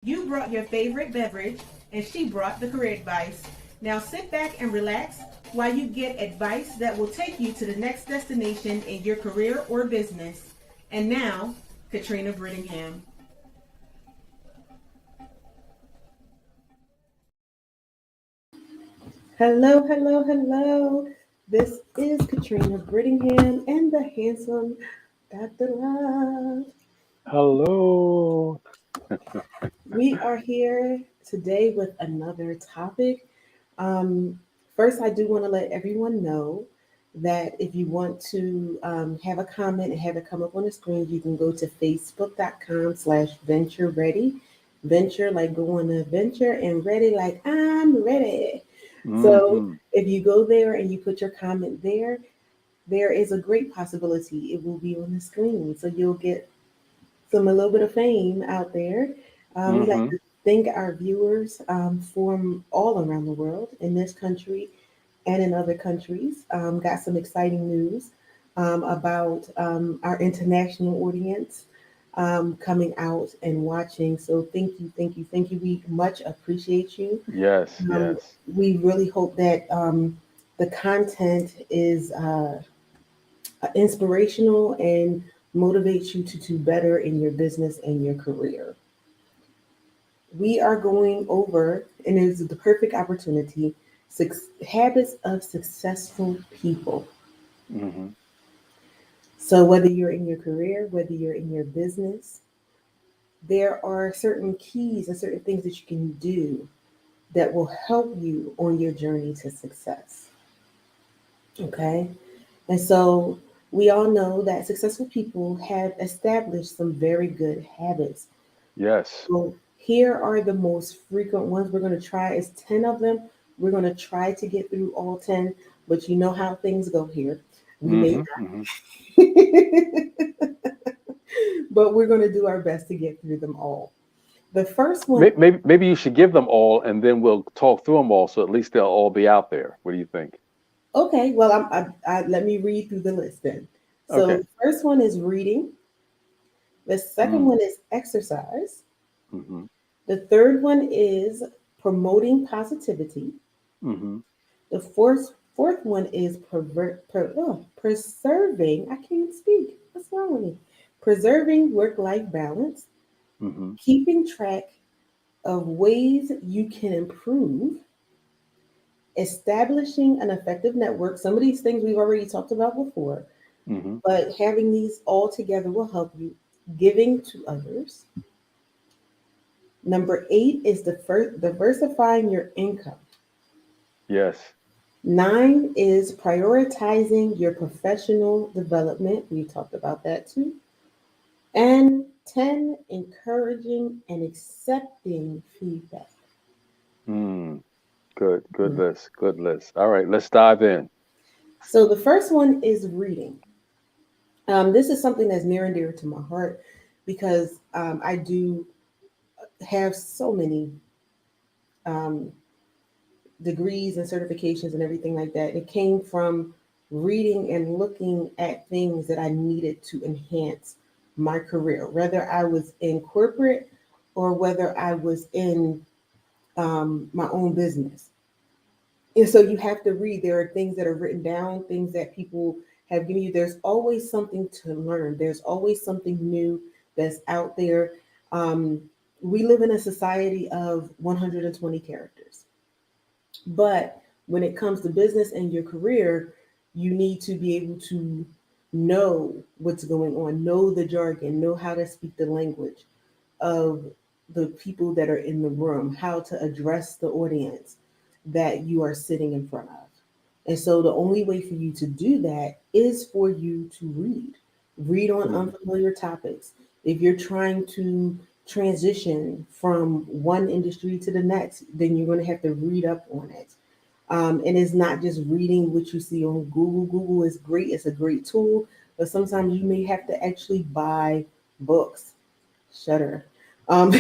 You brought your favorite beverage, and she brought the career advice. Now sit back and relax while you get advice that will take you to the next destination in your career or business. And now, Katrina Brittingham. Hello, hello, hello. This is Katrina Brittingham and the handsome Dr. Love. Hello. We are here today with another topic. Um, First, I do want to let everyone know that if you want to have a comment and have it come up on the screen, you can go to facebook.com/venture ready. Venture like go on a venture and ready like I'm ready. So Hmm. if you go there and you put your comment there, there is a great possibility it will be on the screen. So you'll get a little bit of fame out there. We like Hmm. to thank our viewers from all around the world, in this country and in other countries. Got some exciting news about our international audience coming out and watching. So thank you, thank you, thank you. We much appreciate you. Yes, Um, yes. we really hope that the content is inspirational and motivates you to do better in your business and your career. We are going over, and it's the perfect opportunity, habits of successful people. Hmm. So, whether you're in your career, whether you're in your business, there are certain keys and certain things that you can do that will help you on your journey to success. Okay. And so, we all know that successful people have established some very good habits. Yes. So here are the most frequent ones. We're going to try, it's 10 of them. We're going to try to get through all 10, but you know how things go here. We may Hmm. Hmm. not, but we're going to do our best to get through them all. The first one, Maybe you should give them all, and then we'll talk through them all, so at least they'll all be out there. What do you think? okay, well, let me read through the list then. So Okay. the first one is reading. The second Mm. one is exercise. Hmm. The third one is promoting positivity. Hmm. The fourth one is preserving. I can't speak. What's wrong with me? Preserving work life balance, Hmm. keeping track of ways you can improve, establishing an effective network. Some of these things we've already talked about before, Hmm. but having these all together will help you. Giving to others. Number eight is diversifying your income. Yes. Nine is prioritizing your professional development. We talked about that too. And 10, encouraging and accepting feedback. Mm. Good. Good Mm. list. Good list. All right. Let's dive in. So the first one is reading. This is something that's near and dear to my heart because I do have so many um, degrees and certifications and everything like that. It came from reading and looking at things that I needed to enhance my career, whether I was in corporate or whether I was in my own business. And so you have to read. There are things that are written down, things that people have given you. There's always something to learn, there's always something new that's out there. Um, we live in a society of 120 characters. But when it comes to business and your career, you need to be able to know what's going on, know the jargon, know how to speak the language of the people that are in the room, how to address the audience that you are sitting in front of. And so the only way for you to do that is for you to read. Read on Hmm. unfamiliar topics. If you're trying to transition from one industry to the next, then you're going to have to read up on it. And it's not just reading what you see on Google. Google is great, it's a great tool, but sometimes you may have to actually buy books. Shutter. Um,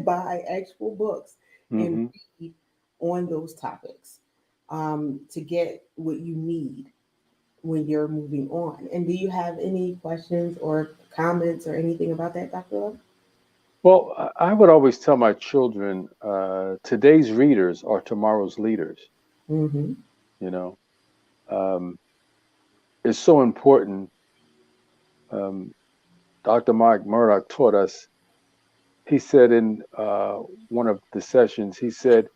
buy actual books and Hmm. read on those topics to get what you need when you're moving on. And do you have any questions or comments or anything about that, Dr. Love? Well, I would always tell my children, today's readers are tomorrow's leaders. Mm-hmm. You know, um, it's so important. Um, Dr. Mike Murdoch taught us. He said in one of the sessions, he said,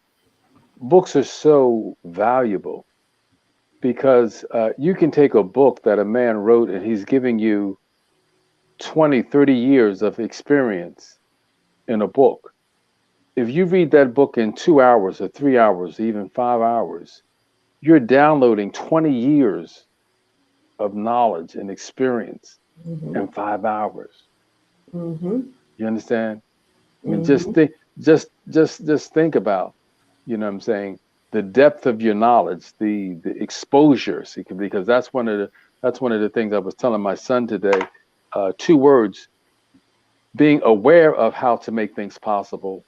books are so valuable because you can take a book that a man wrote and he's giving you 20, 30 years of experience in a book. If you read that book in 2 hours or 3 hours, even 5 hours, you're downloading 20 years of knowledge and experience Mm-hmm. in 5 hours. Mm-hmm. You understand? I mean, Mm-hmm. just think about, what I'm saying, the depth of your knowledge, the exposure, see, because that's one of the things I was telling my son today. Two words: being aware of how to make things possible,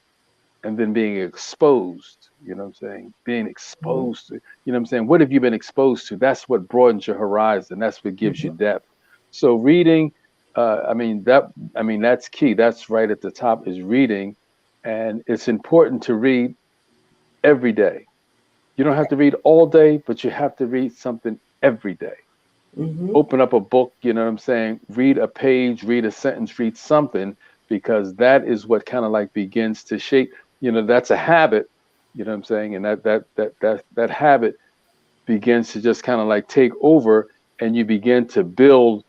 and then being exposed. You know what I'm saying? Being exposed to, what I'm saying? What have you been exposed to? That's what broadens your horizon. That's what gives you Mm-hmm. depth. So reading, that's key. That's right at the top is reading, and it's important to read every day. You don't have to read all day, but you have to read something every day. Mm-hmm. Open up a book, you know what I'm saying? Read a page, read a sentence, read something, because that is what kind of like begins to shape, that's a habit, you know what I'm saying? And that habit begins to just kind of like take over, and you begin to build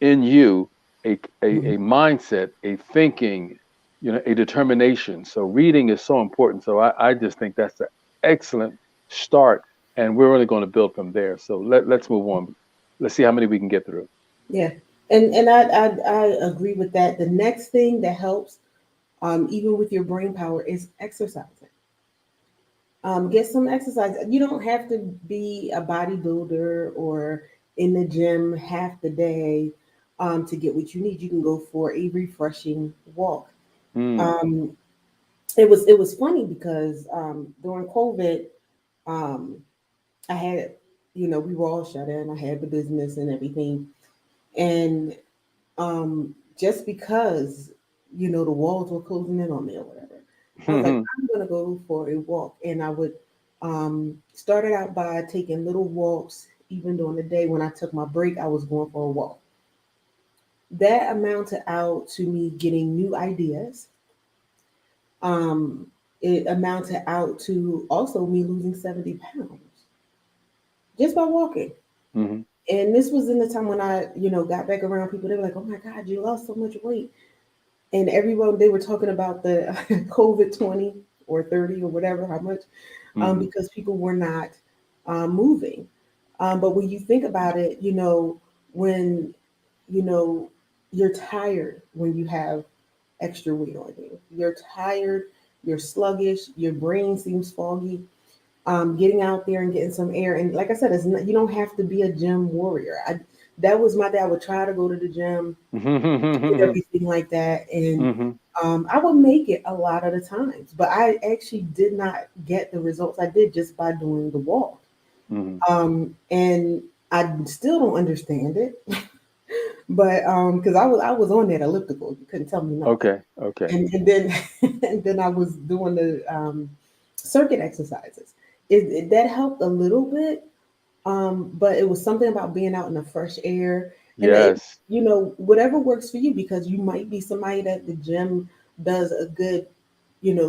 in you a Mm-hmm. mindset, a thinking, a determination. So reading is so important. So I just think that's an excellent start. And we're only going to build from there. So let's move on. Let's see how many we can get through. Yeah, and I agree with that. The next thing that helps, even with your brain power, is exercising. Get some exercise. You don't have to be a bodybuilder or in the gym half the day to get what you need. You can go for a refreshing walk. Mm, Um, it was funny because during COVID, um, I had, we were all shut in. I had the business and everything, and just because the walls were closing in on me or whatever, I was like, I'm gonna go for a walk, and I would started out by taking little walks. Even during the day when I took my break, I was going for a walk. That amounted out to me getting new ideas. Um, it amounted out to also me losing 70 pounds just by walking. hmm And this was in the time when I, got back around people. They were like, "Oh my God, you lost so much weight." And everyone, they were talking about the COVID 20 or 30 or whatever, how much, hmm because people were not moving. But when you think about it, when you know you're tired when you have extra weight on you, you're tired, you're sluggish, your brain seems foggy. Getting out there and getting some air, and like I said, it's not, you don't have to be a gym warrior. That was my dad would try to go to the gym and hmm everything like that. And hmm I would make it a lot of the times, but I actually did not get the results I did just by doing the walk. hmm And I still don't understand it, but because I was on that elliptical, you couldn't tell me nothing. Okay. Okay. And then and then I was doing the circuit exercises. That helped a little bit, but it was something about being out in the fresh air, and Yes. whatever works for you, because you might be somebody that the gym does a good,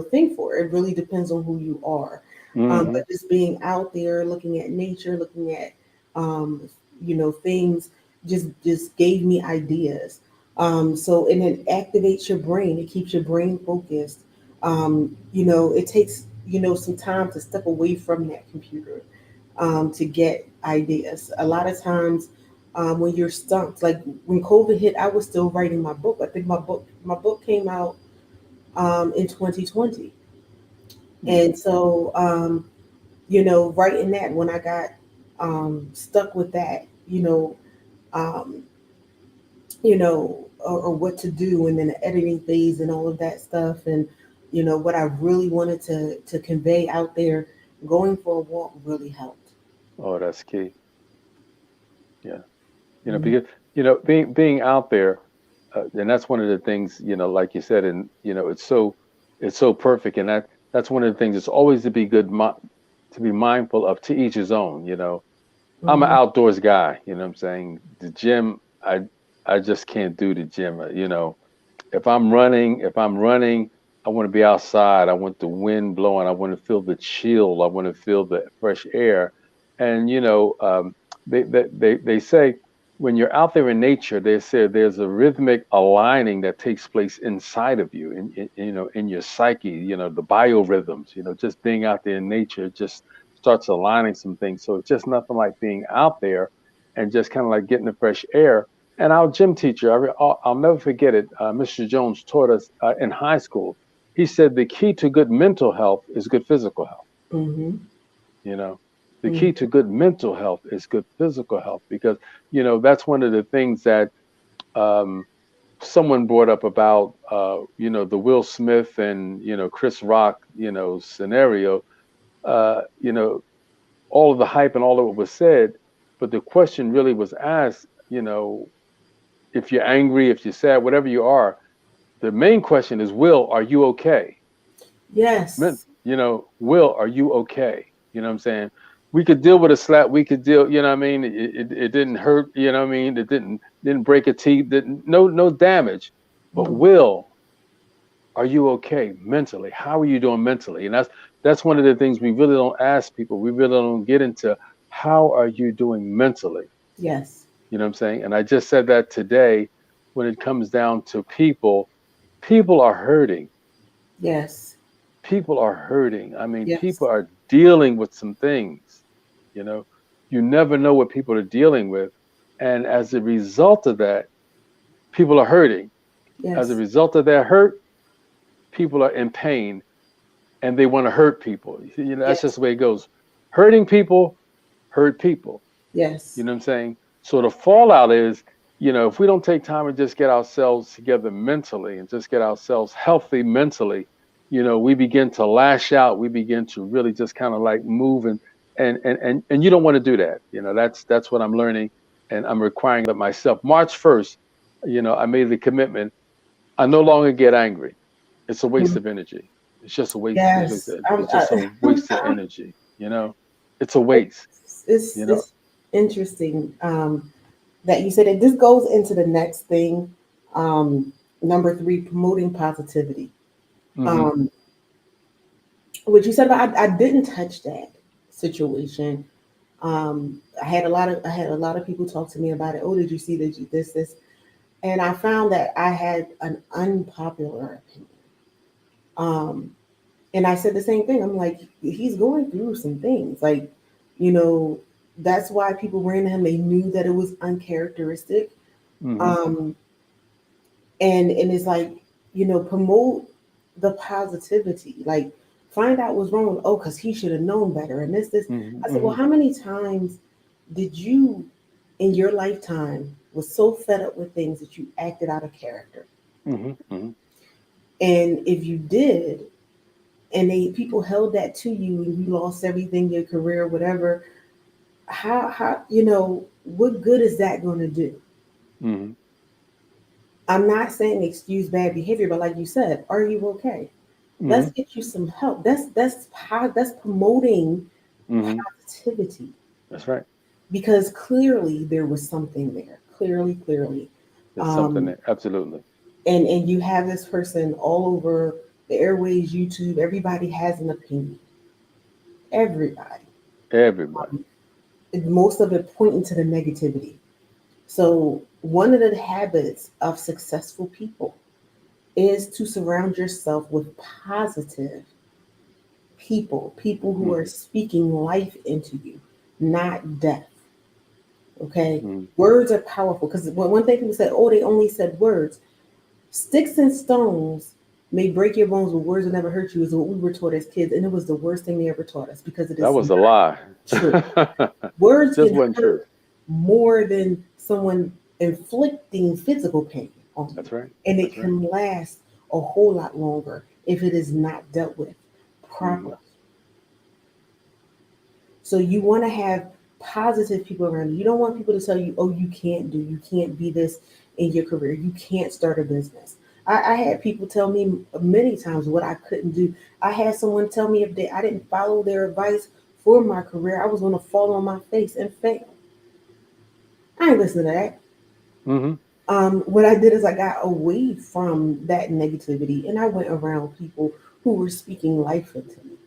thing for. It really depends on who you are. hmm But just being out there, looking at nature, looking at, things, just gave me ideas. So and it activates your brain. It keeps your brain focused. It takes some time to step away from that computer to get ideas. A lot of times, when you're stumped, like when COVID hit, I was still writing my book. I think my book came out in 2020, hmm and so writing that when I got stuck with that, um, or what to do, and then the editing phase and all of that stuff, and what I really wanted to convey out there. Going for a walk really helped. Oh, that's key. Yeah. Mhm. Because being out there. and that's one of the things, like you said, and it's so perfect, and that's one of the things. It's always to be to be mindful of, to each his own. I'm an Mhm. outdoors guy. You know what I'm saying? The gym, I just can't do the gym. If I'm running, I want to be outside. I want the wind blowing. I want to feel the chill. I want to feel the fresh air. And they say when you're out there in nature, they say there's a rhythmic aligning that takes place inside of you, in your psyche. The biorhythms. Just being out there in nature just starts aligning some things. So it's just nothing like being out there and just kind of like getting the fresh air. And our gym teacher, I'll never forget it. Mr. Jones taught us in high school. He said the key to good mental health is good physical health. Mhm. You know, the key Mhm. to good mental health is good physical health, because that's one of the things that um, someone brought up about the Will Smith and Chris Rock scenario. All of the hype and all of it was said, but the question really was asked. If you're angry, if you're sad, whatever you are, the main question is, Will, are you okay? Yes. Will, are you okay? You know what I'm saying? We could deal with a slap. We could deal, what I mean? It didn't hurt, what I mean? It didn't break a teeth, didn't, no damage. But Mhm. Will, are you okay mentally? How are you doing mentally? And that's one of the things we really don't ask people. We really don't get into, how are you doing mentally? Yes. You know what I'm saying? And I just said that today. When it comes down to people are hurting. Yes. People are hurting. I mean, people Yes. are dealing with some things. You know, you never know what people are dealing with. And as a result of that, people are hurting. As a Yes. result of their hurt, people are in pain and they want to hurt people. That's just Yes. the way it goes. Hurting people hurt people. You Yes. know what I'm saying? So the fallout is, if we don't take time and just get ourselves together mentally and just get ourselves healthy mentally, we begin to lash out. We begin to really just kind of like move, and you don't want to do that. That's what I'm learning, and I'm requiring of myself. March 1st, I made the commitment. I no longer get angry. It's a waste Mhm. of energy. It's just a waste. Yes. It's just a waste of energy. It's a waste. You know. It's interesting that you said it. This goes into the next thing. Um, Number three, promoting positivity. Hmm. Um, what you said about I didn't touch that situation. I had a lot of people talk to me about it. Oh, did you see that you this? And I found that I had an unpopular opinion. Um, and I said the same thing. I'm like, he's going through some things. Like, you know, that's why people ran to him. They knew that it was uncharacteristic. Hmm. Um, and it's like, promote the positivity. Like, find out what's wrong. Oh, because he should have known better. And this. Hmm. I said, well, Hmm. how many times did you in your lifetime was so fed up with things that you acted out of character? Hmm. Hmm. And if you did, and they people held that to you and you lost everything, your career, whatever, how what good is that going to do? Hmm. I'm not saying excuse bad behavior, but like you said, are you okay? Let's Hmm. get you some help. That's promoting Hmm. positivity, That's right. because clearly there was something there. Clearly. There's something Um, there. Absolutely. and you have this person all over the airways, YouTube. Everybody has an opinion. Everybody. Everybody. Most of it pointing to the negativity. So, one of the habits of successful people is to surround yourself with positive people who are Hmm. speaking life into you, not death. Okay? Hmm. Words are powerful, because one thing people said, oh, they only said words. Sticks and stones may break your bones, but words will never hurt you, is what we were taught as kids. And it was the worst thing they ever taught us, because it That is was a not lie. true. Words Just can wasn't true. hurt more than someone inflicting physical pain on you. That's right. And it That's right. can last a whole lot longer if it is not dealt with Hmm. properly. So you want to have positive people around you. You don't want people to tell you, oh, you can't be this. in your career. You can't start a business. I had people tell me many times what I couldn't do. I had someone tell me if I didn't follow their advice for my career, I was going to fall on my face and fail. I ain't listening to that. Mm-hmm. What I did is I got away from that negativity and I went around people who were speaking life into me.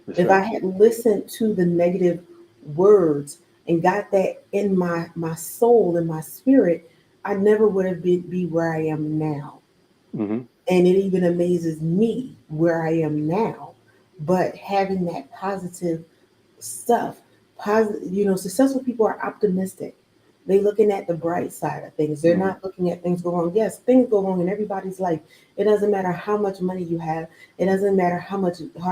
That's If I right. had listened to the negative words and got that in my soul and my spirit, I never would have be where I am now. Mm-hmm. And it even amazes me where I am now. But having that positive stuff, successful people are optimistic. They looking at the bright side of things. They're Mm-hmm. not looking at things go wrong. Yes, things go wrong in everybody's life. It doesn't matter how much money you have. It doesn't matter how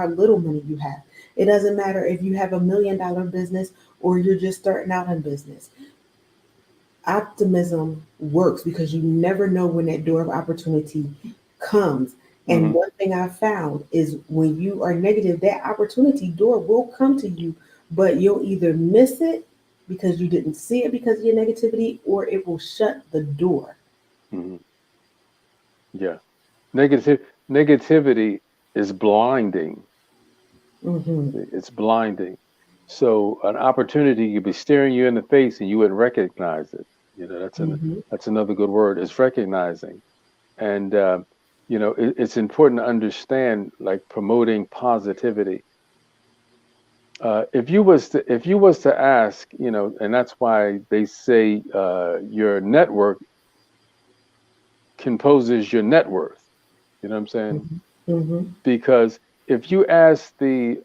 little money you have. It doesn't matter if you have $1 million business or you're just starting out in business. Optimism works because you never know when that door of opportunity comes. And Mm-hmm. one thing I found is when you are negative, that opportunity door will come to you, but you'll either miss it because you didn't see it because of your negativity, or it will shut the door. Mm-hmm. Yeah. Negativity is blinding. Hmm. It's blinding. So an opportunity could be staring you in the face and you wouldn't recognize it. Hmm. That's another good word. It's recognizing. And it's important to understand, like, promoting positivity. If you was to ask, and that's why they say your network composes your net worth. You know what I'm saying? Hmm. Hmm. Because if you ask the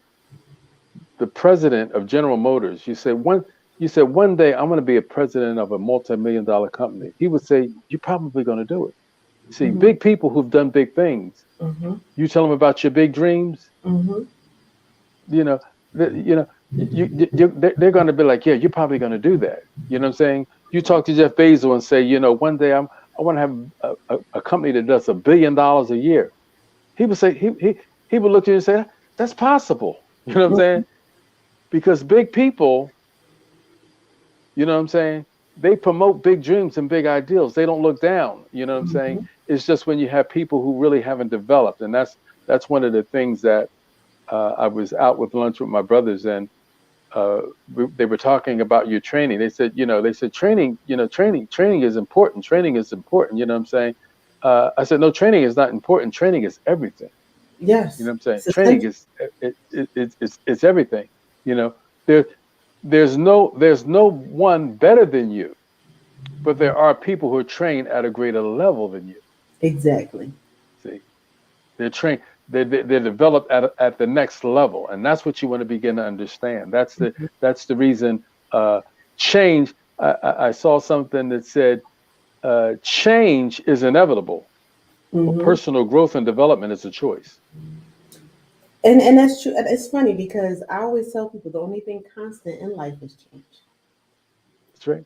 president of General Motors, you said one day I'm going to be a president of a multi-million-dollar company. He would say, you're probably going to do it. See, Hmm. big people who've done big things, Hmm. you tell them about your big dreams, Hmm. you know, you know, they're going to be like, yeah, you're probably going to do that. You know what I'm saying? You talk to Jeff Bezos and say, one day I want to have a company that does $1 billion a year. He would say he would look at you and say, that's possible. You know what I'm saying? Because big people, you know what I'm saying, they promote big dreams and big ideals. They don't look down. You know what I'm saying? Hmm. It's just when you have people who really haven't developed, and that's one of the things that I was out with lunch with my brothers, and uh, they were talking about your training. They said training is important. Training is important. You know what I'm saying? I said, no, training is not important. Training is everything. You know Yes, what I'm saying? it's Training essential. is it's everything. You know, there there's no one better than you, but there are people who are trained at a greater level than you. Exactly. See, they're trained. They're developed at the next level, and that's what you want to begin to understand. That's the reason. Change. I saw something that said change is inevitable, but Hmm. personal growth and development is a choice. And that's true. And it's funny because I always tell people the only thing constant in life is change. That's right.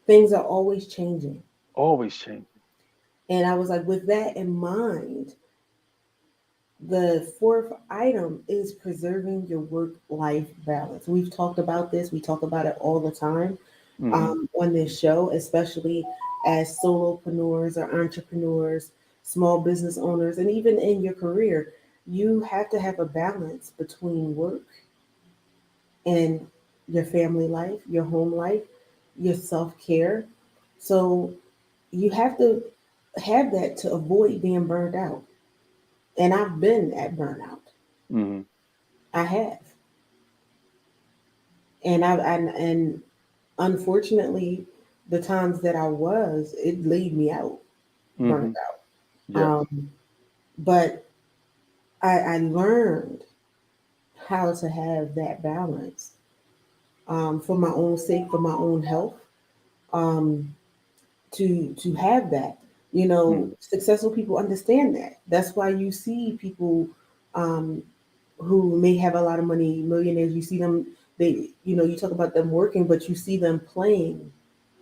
Things are always changing. Always changing. And I was like, with that in mind, the fourth item is preserving your work life balance. We've talked about this, we talk about it all the time Hmm. on this show, especially as solopreneurs or entrepreneurs, small business owners, and even in your career. You have to have a balance between work and your family life, your home life, your self care. So you have to have that to avoid being burned out. And I've been at burnout. Hmm. I have. And unfortunately, the times that I was, it laid me out, Hmm. burned out. Yes. But I learned how to have that balance for my own sake, for my own health. Um, to have that. Hmm. Successful people understand that. That's why you see people um, who may have a lot of money, millionaires. You see them. You talk about them working, but you see them playing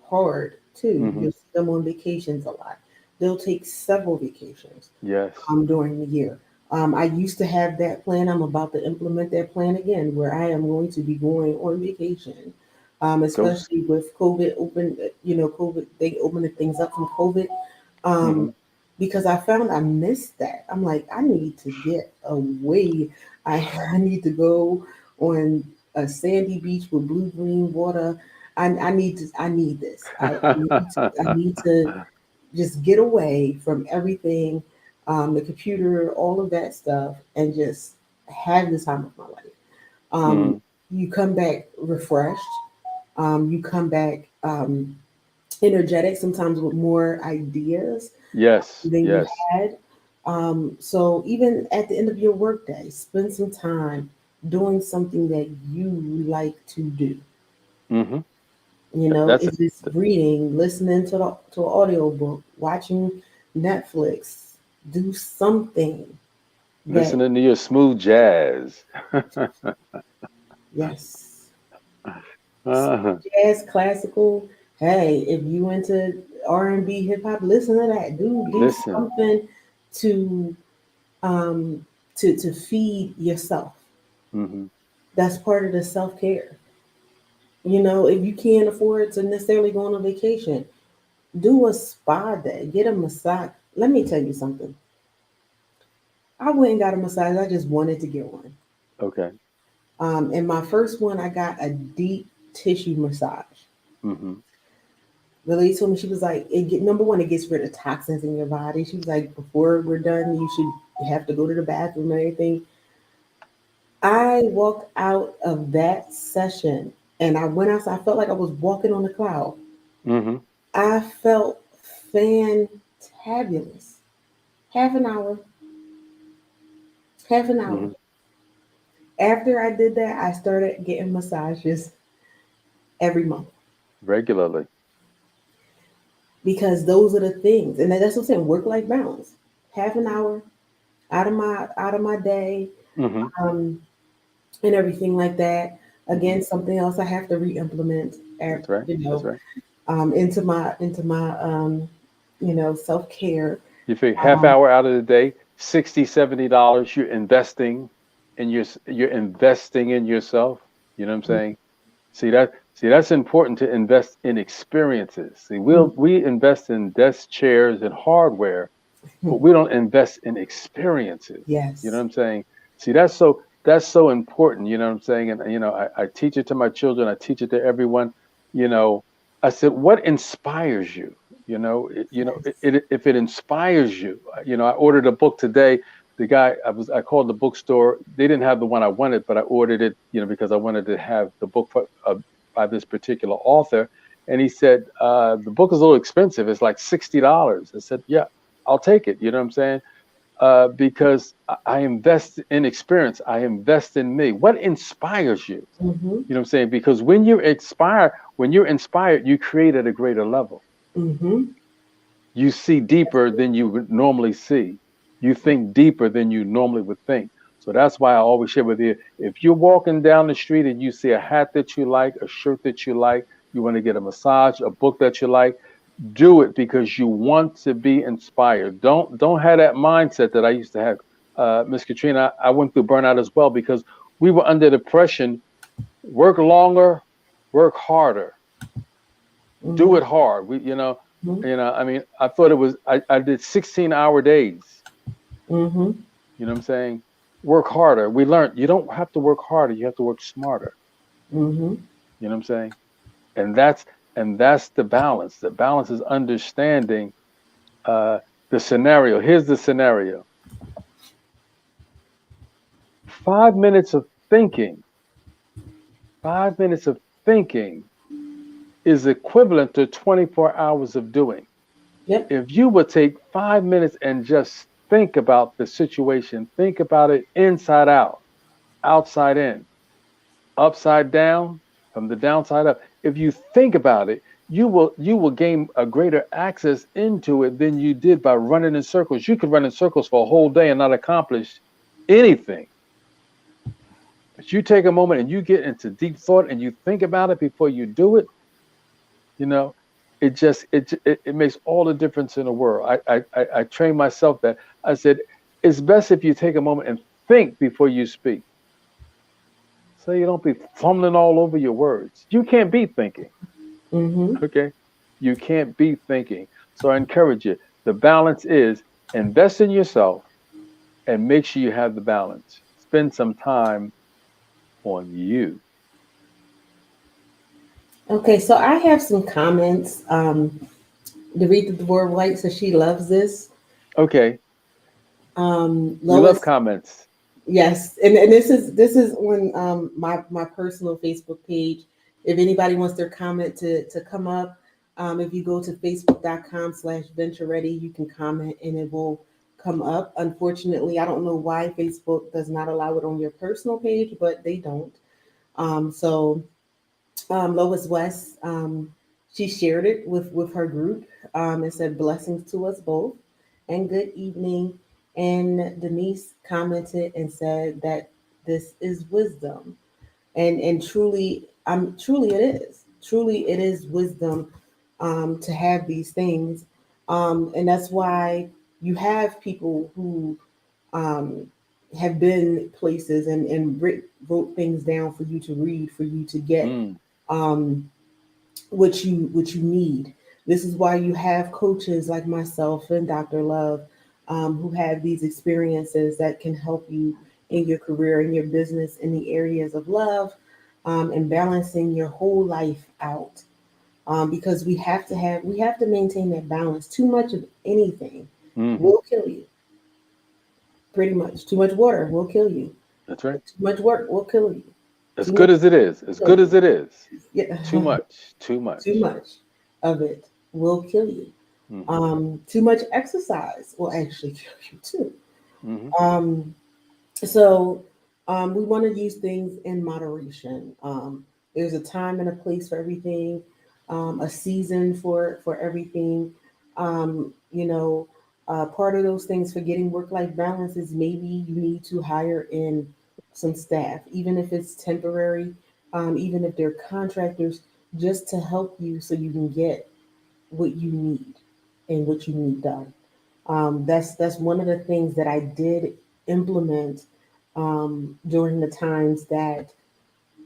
hard too. Hmm. You'll see them on vacations a lot. They'll take several vacations Yes. during the year. I used to have that plan. I'm about to implement that plan again, where I am going to be going on vacation Go. especially with COVID open, COVID, they opening things up from COVID. Hmm. Um, because I found I missed that. I'm like, I need to get away. I, I need to go on a sandy beach with blue green water. I need this. I need to just get away from everything, the computer, all of that stuff, and just have the time of my life. Um, Hmm. you come back refreshed. You come back energetic, sometimes with more ideas Yes. than you Yes. had. So even at the end of your workday, spend some time doing something that you like to do. Hmm. That's If it's reading, listening to an audio book, watching Netflix, do something that listening to your smooth jazz. yes, Uh-huh. jazz, classical. Hey, if you into R&B, hip hop, listen to that. Do Listen. something to um to feed yourself. Hmm. That's part of the self care. If you can't afford to necessarily go on a vacation, do a spa day, get a massage. Let me tell you something. I went and got a massage. I just wanted to get one. Okay. And my first one, I got a deep tissue massage. Hmm. The lady told me, she was like, number one, it gets rid of toxins in your body. She was like, before we're done, you should have to go to the bathroom and everything. I walked out of that session and I went outside. I felt like I was walking on a cloud. Hmm. I felt fantabulous. Half an hour, half an hour. Hmm. After I did that, I started getting massages every month Regularly. because those are the things, and that's what I'm saying. Work life balance. Half an hour out of my day, Hmm. um, and everything like that. Hmm. Again, something else I have to re-implement, That's right. That's right. into my self care. You figure half hour out of the day, 60, $70, you're investing in yourself. You know what I'm saying? See that's important to invest in experiences. See, we invest in desk chairs and hardware, but we don't invest in experiences. You know what Yes. I'm saying? See, that's so important. You know what I'm saying? And I teach it to my children. I teach it to everyone. You know, I said, what inspires you? If it inspires you. I ordered a book today. The guy I called the bookstore. They didn't have the one I wanted, but I ordered it. Because I wanted to have the book by this particular author. And he said, the book is a little expensive. It's like $60. I said, yeah, I'll take it. You know what I'm saying? Because I invest in experience. I invest in me. What inspires you? Mm-hmm. You know what I'm saying? Because when you're inspired, you create at a greater level. Mm-hmm. You see deeper than you would normally see. You think deeper than you normally would think. So that's why I always share with you, if you're walking down the street and you see a hat that you like, a shirt that you like, you want to get a massage, a book that you like, do it because you want to be inspired. Don't have that mindset that I used to have. Miss Katrina, I went through burnout as well because we were under depression. Work longer, work harder, do Mm-hmm. it hard. I mean, I thought it was I did 16-hour days. Mm-hmm. You know what I'm saying? Work harder. We learned you don't have to work harder, you have to work smarter. Mm-hmm. You know what I'm saying? And that's the balance. The balance is understanding uh, the scenario. Here's the scenario: 5 minutes of thinking, 5 minutes of thinking is equivalent to 24 hours of doing. Yep. If you would take 5 minutes and just think about the situation, think about it inside out, outside in, upside down, from the downside up. If you think about it, you will gain a greater access into it than you did by running in circles. You could run in circles for a whole day and not accomplish anything. But you take a moment and you get into deep thought and you think about it before you do it, you know, it makes all the difference in the world. I train myself that I said it's best if you take a moment and think before you speak. So you don't be fumbling all over your words. You can't be thinking. Mm-hmm. Okay. You can't be thinking. So I encourage you. The balance is invest in yourself and make sure you have the balance. Spend some time on you. Okay, so I have some comments. Doretha Dwarf White says she loves this. Okay. We love Lois, comments. yes, and this is on my personal Facebook page. If anybody wants their comment to come up, if you go to facebook.com/venture ready, you can comment and it will come up. Unfortunately, I don't know why Facebook does not allow it on your personal page, but they don't. So Lois West, she shared it with her group and said blessings to us both and good evening. And Denise commented and said that this is wisdom, and truly it is. Truly it is wisdom to have these things, and that's why you have people who um, have been places and wrote things down for you to read, for you to get Mm, um, what you need. This is why you have coaches like myself and Dr. Love, who have these experiences that can help you in your career, in your business, in the areas of love, and balancing your whole life out. Because we have to maintain that balance. Too much of anything hmm. will kill you. Pretty much. Too much water will kill you. That's right. Too much work will kill you. As Too good much as it is, as will good kill as you. it is, Yeah. too much, too Too much. much of it will kill you. Hmm. Too much exercise will actually kill you too. Hmm. Um, so we want to use things in moderation. There's a time and a place for everything, a season for everything. You know, part of those things for getting work-life balance is maybe you need to hire in some staff, even if it's temporary, even if they're contractors, just to help you so you can get what you need and what you need done. That's one of the things that I did implement during the times that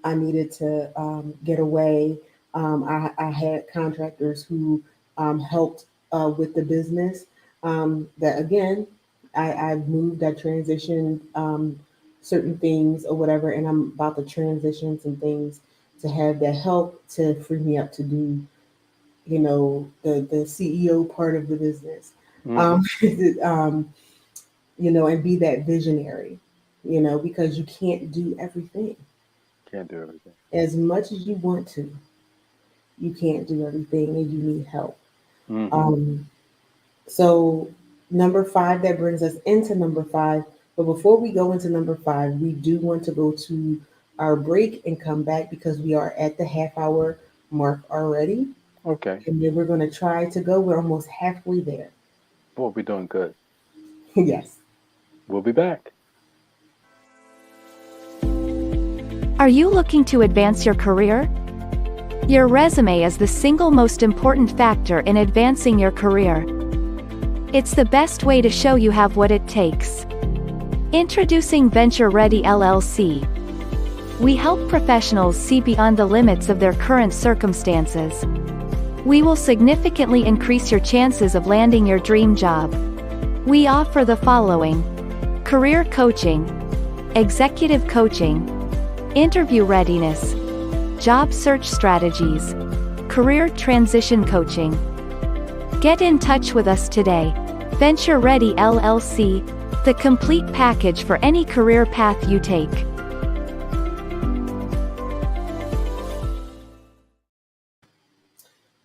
I needed to get away. I had contractors who helped with the business. That again, I moved, I transitioned certain things or whatever, and I'm about to transition some things to have that help to free me up to do, the CEO part of the business. Hmm. Um, um, and be that visionary, because you can't do everything. Can't do everything. As much as you want to, you can't do everything and you need help. Hmm. Um, so, number five, that brings us into number five. But before we go into number five, we do want to go to our break and come back because we are at the half hour mark already. Okay. And then we're going to try to go. We're almost halfway there. Boy, we're doing good. Yes. We'll be back. Are you looking to advance your career? Your resume is the single most important factor in advancing your career. It's the best way to show you have what it takes. Introducing Venture Ready LLC. We help professionals see beyond the limits of their current circumstances. We will significantly increase your chances of landing your dream job. We offer the following: career coaching, executive coaching, interview readiness, job search strategies, career transition coaching. Get in touch with us today. Venture Ready LLC, the complete package for any career path you take.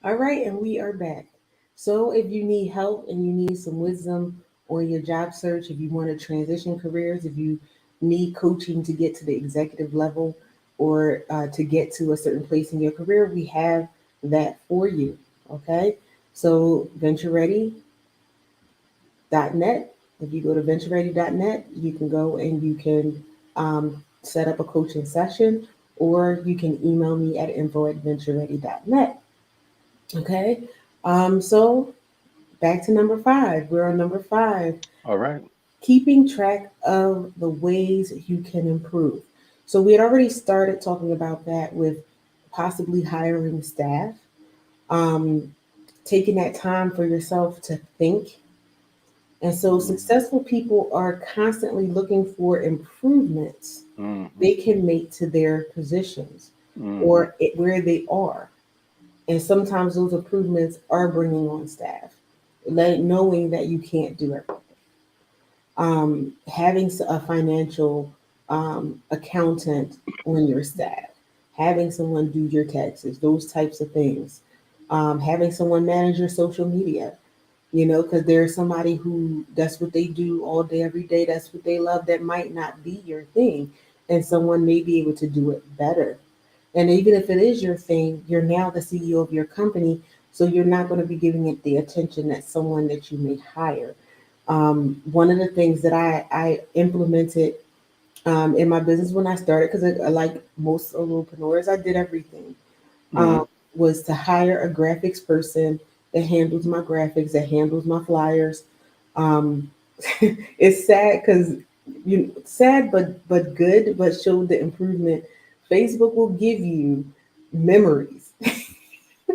All right, and we are back. So, if you need help and you need some wisdom on your job search, if you want to transition careers, if you need coaching to get to the executive level or to get to a certain place in your career, we have that for you. Okay, so ventureready.net. If you go to ventureready.net, you can go and you can set up a coaching session, or you can email me at info@ventureready.net. Okay. So back to number five. We're on number five, All right. keeping track of the ways you can improve. So we had already started talking about that with possibly hiring staff, um, taking that time for yourself to think. And so successful people are constantly looking for improvements Mm-hmm. they can make to their positions Mm-hmm. or where they are. And sometimes those improvements are bringing on staff, knowing that you can't do everything. Having a financial accountant on your staff, having someone do your taxes, those types of things, having someone manage your social media, because there's somebody who that's what they do all day, every day, that's what they love, that might not be your thing. And someone may be able to do it better. And even if it is your thing, you're now the CEO of your company. So you're not going to be giving it the attention that someone that you may hire. One of the things that I implemented in my business when I started, because like most solopreneurs, I did everything, Mm-hmm. was to hire a graphics person that handles my graphics, that handles my flyers. Um, it's sad because sad but good, but showed the improvement. Facebook will give you memories,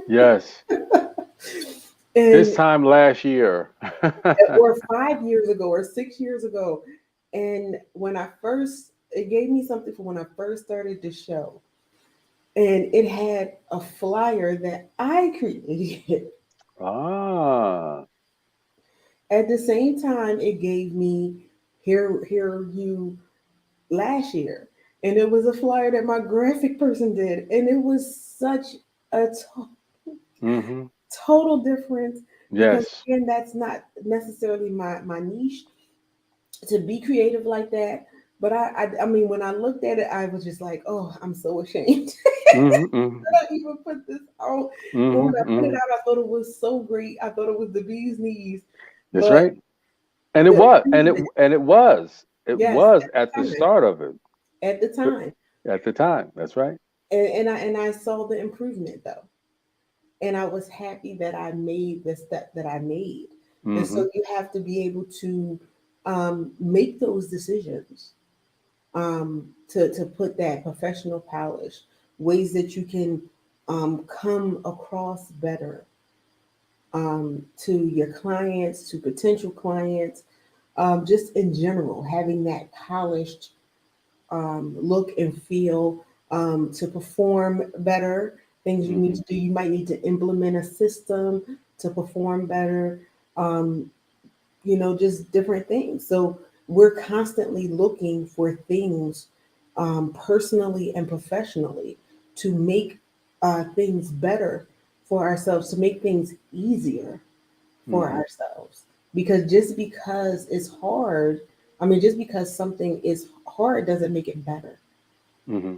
Yes. This and time last year. or 5 years ago or 6 years ago, and when I first, it gave me something for when I first started the show, and it had a flyer that I created. Ah. At the same time, it gave me here you last year, and it was a flyer that my graphic person did, and it was such a Mm-hmm. total difference because Yes. again, that's not necessarily my niche to be creative like that. But I mean, when I looked at it, I was just like, oh, I'm so ashamed Mm-hmm. Mm-hmm. that I even put this out. But when I put it Mm-hmm. out, I thought it was so great. I thought it was the bee's knees. That's But right. And it the was, and it improvement, and it was. It yes, was at at the the time, start of it. at the But time. at the time, that's right. And I saw the improvement though, and I was happy that I made the step that I made. And Mm-hmm. so you have to be able to make those decisions, to put that professional polish, ways that you can come across better to your clients, to potential clients, just in general, having that polished look and feel, to perform better. Things you need Mm-hmm. to do. You might need to implement a system to perform better. Um, just different things. So we're constantly looking for things, personally and professionally, to make things better for ourselves, to make things easier for Mm-hmm. ourselves. Because just because it's hard, I mean, just because something is hard doesn't make it better. Mm-hmm.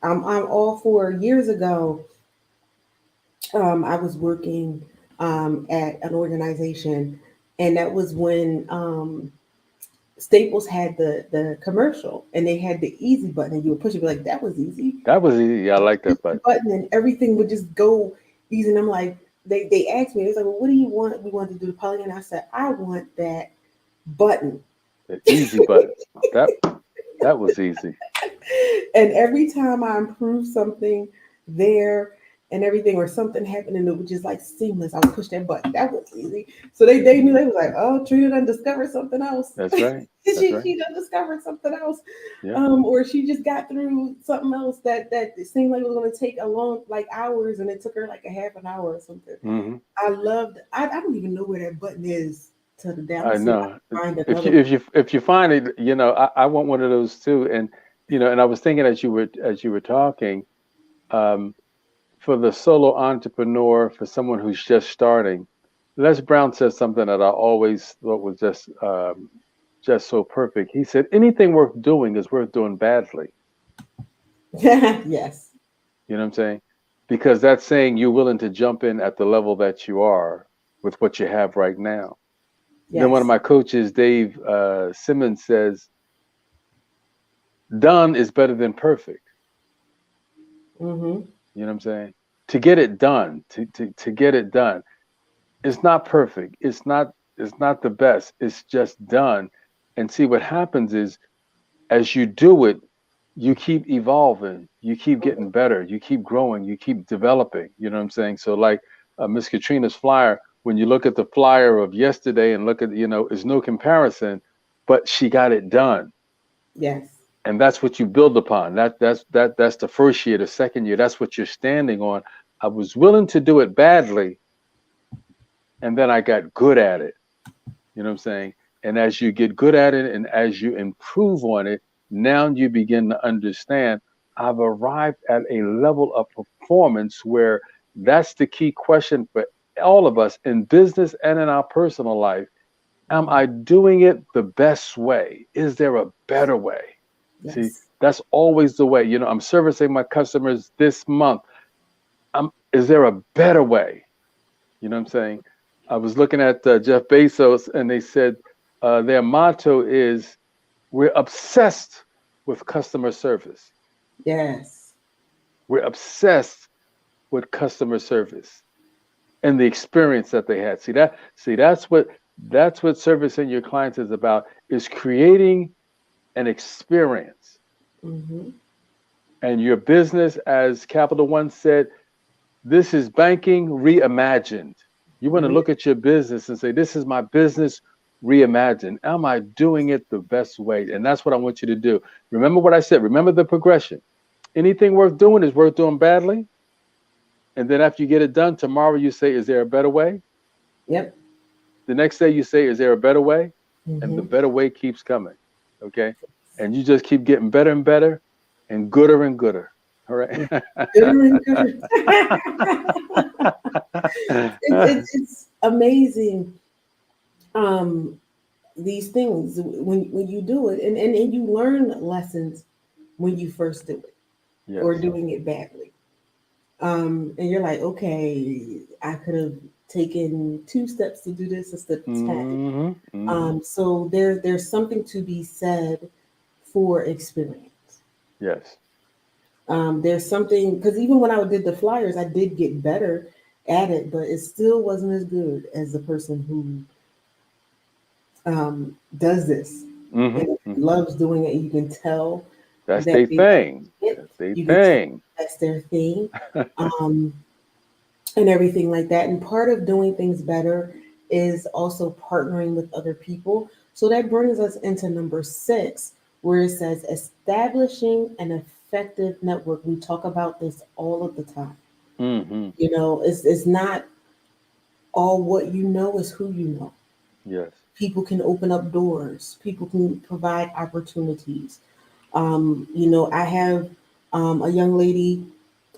I'm all for years ago. I was working at an organization, and that was when Staples had the commercial, and they had the easy button, and you would push it, be like, that was easy. That was easy. Yeah, I like Push that the button. button, and everything would just go easy. And I'm like, they asked me, it was like, well, what do you want? We wanted to do the polling, and I said, I want that button. The easy button. That that was easy. And every time I improved something there and everything, or something happened and it was just like seamless, I would push that button. That was easy. So they knew, they was like, oh, Trina done discovered something else. That's right. That's right. she done discovered something else. Yeah. Or she just got through something else that it seemed like it was gonna take a long, like, hours, and it took her like a half an hour or something. Mm-hmm. I don't even know where that button is to the day. I'm I gonna see if I know. can find If another you find it, I want one of those too. And and I was thinking as you were talking, um, for the solo entrepreneur, for someone who's just starting, Les Brown says something that I always thought was just so perfect. He said, anything worth doing is worth doing badly. one. Yes. You know what I'm saying? Because that's saying you're willing to jump in at the level that you are with what you have right now. Then one of Yes. my coaches, Dave Simmons, says, done is better than perfect. Mm-hmm. You know what I'm saying? To get it done, to get it done. It's not perfect. It's not the best. It's just done. And see what happens is as you do it, you keep evolving, you keep getting better, you keep growing, you keep developing. You know what I'm saying? So like Miss Katrina's flyer, when you look at the flyer of yesterday and look at, it's no comparison, but she got it done. Yes. And that's what you build upon. That's the first year, the second year, that's what you're standing on. I was willing to do it badly, and then I got good at it. You know what I'm saying? And as you get good at it and as you improve on it, now you begin to understand I've arrived at a level of performance where that's the key question for all of us in business and in our personal life. Am I doing it the best way? Is there a better way? See, Yes. that's always the way. I'm servicing my customers this month. Is there a better way? You know what I'm saying? I was looking at Jeff Bezos, and they said their motto is, we're obsessed with customer service. Yes. We're obsessed with customer service and the experience that they had. That's what servicing your clients is about, is creating an experience. Mm-hmm. And your business, as Capital One said, this is banking reimagined. You want to look at your business and say, this is my business reimagined. Am I doing it the best way? And that's what I want you to do. Remember what I said. Remember the progression. Anything worth doing is worth doing badly. And then after you get it done, tomorrow you say, is there a better way? Yep. The next day you say, is there a better way? And the Mm-hmm. better way keeps coming. Okay. And you just keep getting better and better and gooder and gooder. All right. Gooder and gooder. It's amazing. These things when you do it, and you learn lessons when you first do it or Yes. doing it badly. And you're like, okay, I could have taken 2 steps to do this instead of 10. Mm-hmm. Mm-hmm. So there's something to be said for experience. Yes. There's something, because even when I did the flyers, I did get better at it, but it still wasn't as good as the person who does this Mm-hmm. and Mm-hmm. loves doing it. You can tell That's that their they love thing. it. That's their You can tell thing. that's their thing, um, and everything like that. And part of doing things better is also partnering with other people. So that brings us into number 6, where it says establishing an effective network. We talk about this all of the time. Mm-hmm. It's not all what you know, is who you know. Yes. People can open up doors. People can provide opportunities. I have a young lady.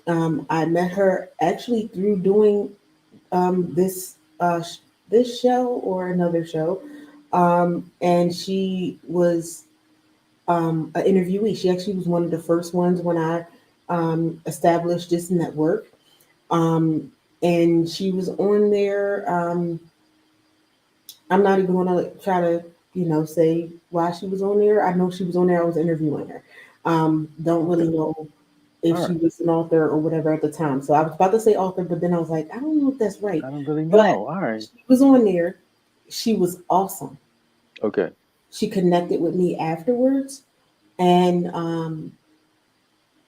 I met her actually through doing this show or another show, and she was an interviewee. She actually was one of the first ones when I established this network, um, and she was on there. I'm not even going to try to, say why she was on there. I know she was on there. I was interviewing her. Don't really Okay. know if All she right. was an author or whatever at the time. So I was about to say author, but then I was like, I don't know if that's right. I don't really But know. All right. she was on there. She was awesome. Okay. She connected with me afterwards, and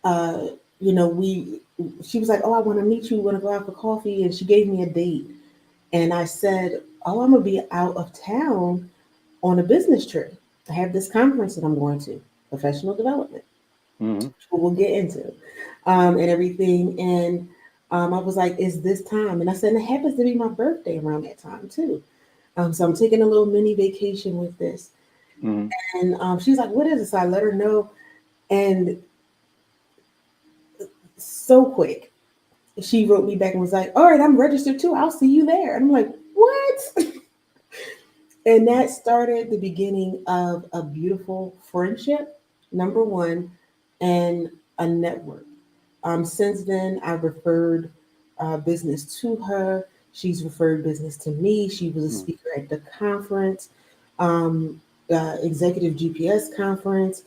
uh, we. She was like, "Oh, I want to meet you. Want to go out for coffee?" And she gave me a date, and I said, "Oh, I'm gonna be out of town on a business trip. I have this conference that I'm going to, professional development, Mm-hmm. which we'll get into, and everything." And I was like, "Is this time?" And I said, and it happens to be my birthday around that time too. So I'm taking a little mini vacation with this. Mm-hmm. And she's like, "What is this?" I let her know. And so quick, she wrote me back and was like, "All right, I'm registered too. I'll see you there." And I'm like, "What?" And that started the beginning of a beautiful friendship, number one, and a network. Since then, I've referred business to her. She's referred business to me. She was a Mm-hmm. speaker at the conference, executive GPS conference.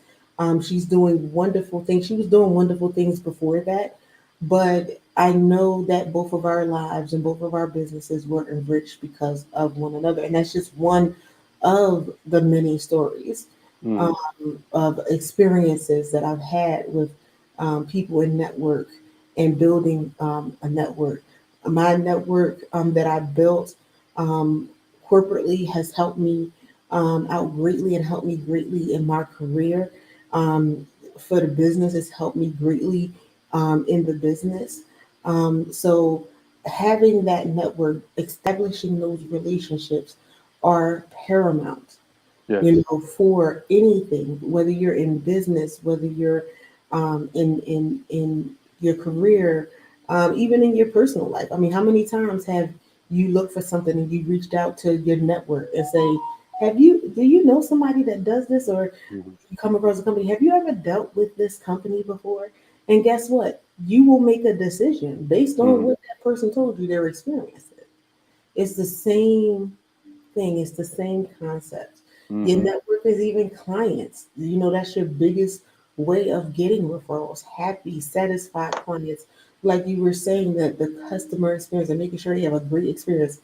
She's doing wonderful things. She was doing wonderful things before that, but I know that both of our lives and both of our businesses were enriched because of one another, and that's just one of the many stories. Mm. of experiences that I've had with people in network and building a network. My network that I built um, corporately has helped me out greatly and helped me greatly in my career. Um, for the business, it's helped me greatly in the business. So having that network, establishing those relationships are paramount, Yes. for anything, whether you're in business, whether you're in your career, even in your personal life. I mean, how many times have you looked for something and you reached out to your network and say, do you know somebody that does this, or Mhm. you come across a company, have you ever dealt with this company before? And guess what? You will make a decision based on Mhm. what that person told you their experience is. It's the same thing. It's the same concept. Your Mhm. network is even clients. That's your biggest way of getting referrals. Happy, satisfied clients. Like you were saying, that the customer experience and making sure you have a great experience.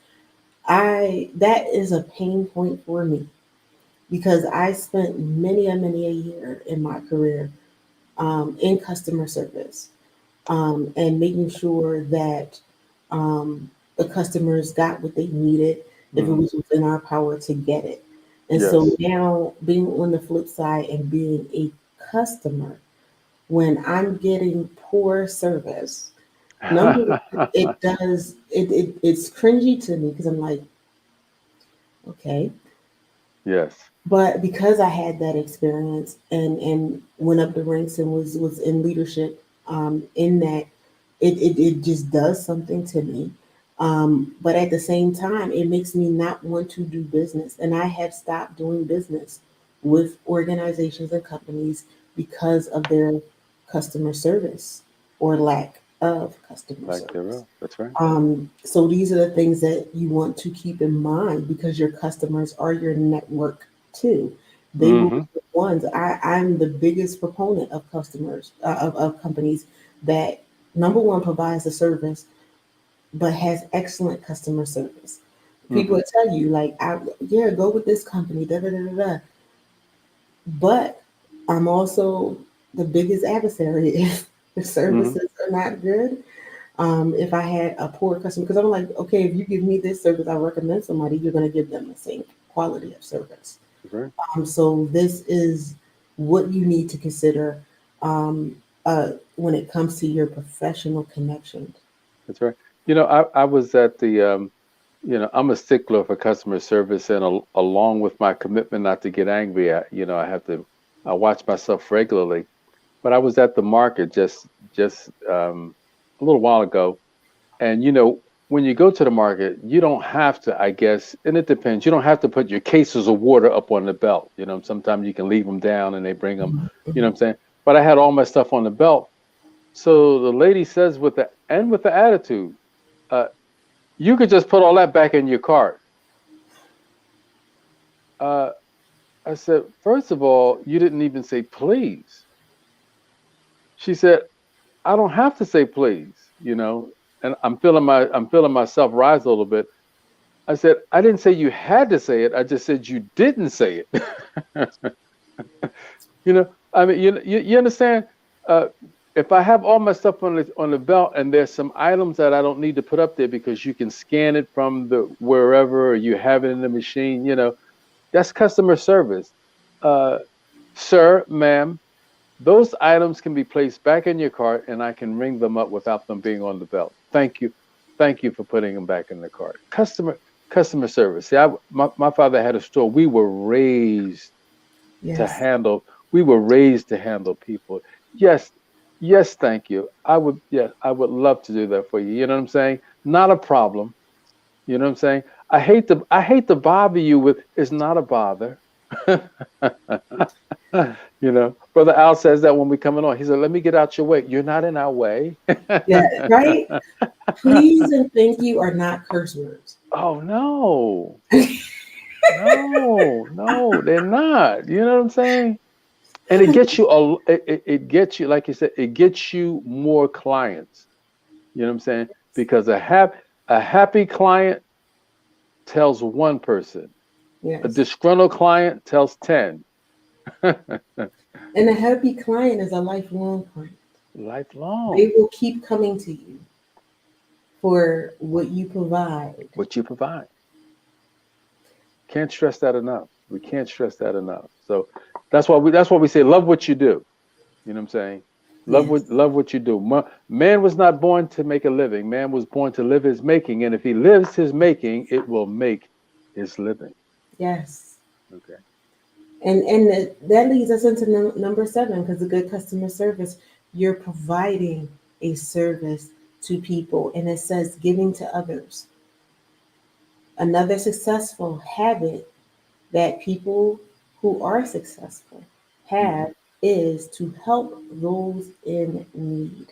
That is a pain point for me because I spent many a year in my career in customer service, and making sure that the customers got what they needed if it Mhm. was within our power to get it. And so Yes. now being on the flip side and being a customer, when I'm getting poor service, number one, it's cringy to me because I'm like, okay. Yes. But because I had that experience and went up the ranks and was in leadership, in that, it just does something to me. But at the same time, it makes me not want to do business, and I have stopped doing business with organizations and companies because of their customer service or lack of customer Like service. thereof. That's right. So these are the things that you want to keep in mind because your customers are your network too. They will be Mhm. the ones. I'm the biggest proponent of customers, of companies that, number one, provides the service but has excellent customer service. People Mhm. will tell you like, yeah, go with this company, da da da da da. But I'm also the biggest adversary if the Mhm. services are not good. If I had a poor customer, because I'm like, okay, if you give me this service, I recommend somebody, you're going to give them the same quality of service. That's right. So this is what you need to consider when it comes to your professional connections. That's right. I was at the I'm a stickler for customer service, and along with my commitment not to get angry, I have to I watch myself regularly. But I was at the market just a little while ago, and when you go to the market, you don't have to, I guess, and it depends. You don't have to put your cases of water up on the belt. Sometimes you can leave them down and they bring them. Mhm, You know mhm. what I'm saying? But I had all my stuff on the belt. So the lady says with the attitude, uh, you could just put all that back in your cart. Uh, I said, first of all, you didn't even say please. She said, I don't have to say please. And I'm feeling myself rise a little bit. I said, I didn't say you had to say it. I just said you didn't say it. I mean, you understand? Uh, if I have all my stuff on the belt and there's some items that I don't need to put up there because you can scan it from the wherever or you have it in the machine, that's customer service. Uh, Sir, ma'am, those items can be placed back in your cart and I can ring them up without them being on the belt. Thank you. Thank you for putting them back in the cart. Customer service. See, my father had a store. To Yes. handle, we were raised to handle people. Yes, yes, thank you. I would love to do that for you. You know what I'm saying? Not a problem. You know what I'm saying? I hate to bother you with it's not a bother. Brother Al says that when we coming on. He said, let me get out your way. You're not in our way. Yeah, right? Please and thank you are not curse words. Oh no. No, they're not. You know what I'm saying? And it gets you it gets you, like you said, it gets you more clients. You know what I'm saying? Because a happy client tells one person, a Yes. disgruntled client tells 10. And a happy client is a lifelong client. Lifelong. They will keep coming to you for what you provide. What you provide. Can't stress that enough. We can't stress that enough. So that's why we say love what you do. You know what I'm saying? Yes. Love what you do. Man was not born to make a living. Man was born to live his making, and if he lives his making, it will make his living. Yes. Okay. And that leads us into number seven, because a good customer service, you're providing a service to people, and it says giving to others. Another successful habit that people who are successful Hmm. have is to help those in need.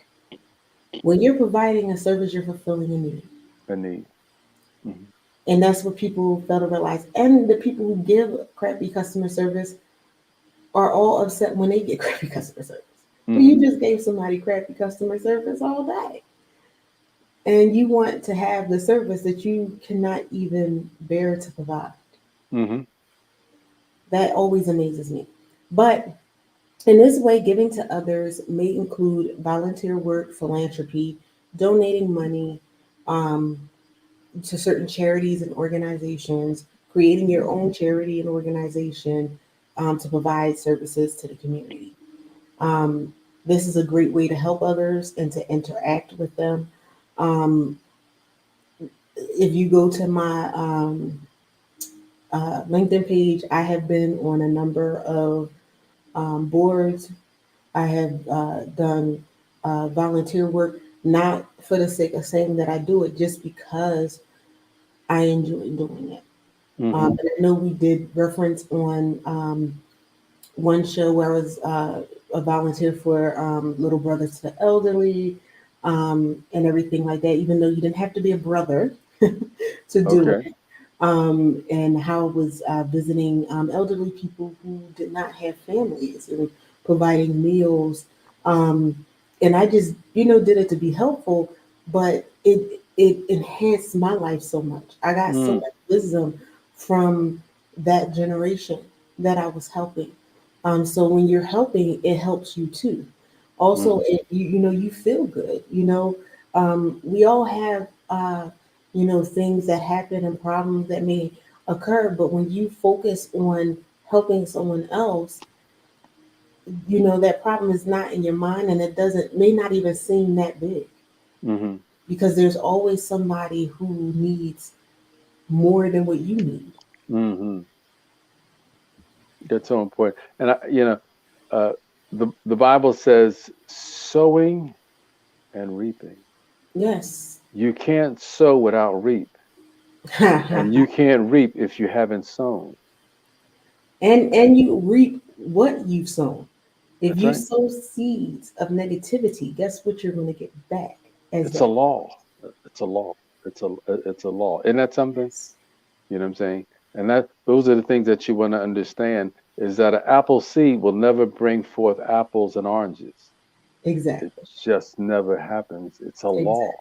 When you're providing a service, you're fulfilling a need. A need. Hmm. And that's what people fail to realize. And the people who give crappy customer service are all upset when they get crappy customer service. Well, Hmm. you just gave somebody crappy customer service all day. And you want to have the service that you cannot even bear to provide. Hmm. That always amazes me. But in this way, giving to others may include volunteer work, philanthropy, donating money to certain charities and organizations, creating your own charity and organization to provide services to the community. Um, this is a great way to help others and to interact with them. Um, if you go to my LinkedIn page, I have been on a number of boards. I have done volunteer work, not for the sake of saying that I do it, just because I enjoy doing it. Hmm. And I know we did reference on one show where I was a volunteer for Little Brothers to the Elderly and everything like that, even though you didn't have to be a brother to do Okay. it. And how I was visiting elderly people who did not have families and providing meals. And I just, did it to be helpful, but it enhanced my life so much. I got so Mm. much wisdom from that generation that I was helping. So when you're helping, it helps you too. Also, Hmm. you feel good. We all have things that happen and problems that may occur, but when you focus on helping someone else, that problem is not in your mind, and it doesn't may not even seem that big, Hmm. because there's always somebody who needs more than what you need. Hmm. That's so important. And uh, the Bible says sowing and reaping. Yes. You can't sow without reap, and you can't reap if you haven't sown. Okay, and you reap what you've sown. If that's you right. sow seeds of negativity, guess what you're going to get back as It's a that? law. It's a law. It's a law. Isn't that something? Yes. You know what I'm saying? And that those are the things that you want to understand is that an apple seed will never bring forth apples and oranges. It Exactly. just never happens. It's a Exactly. law.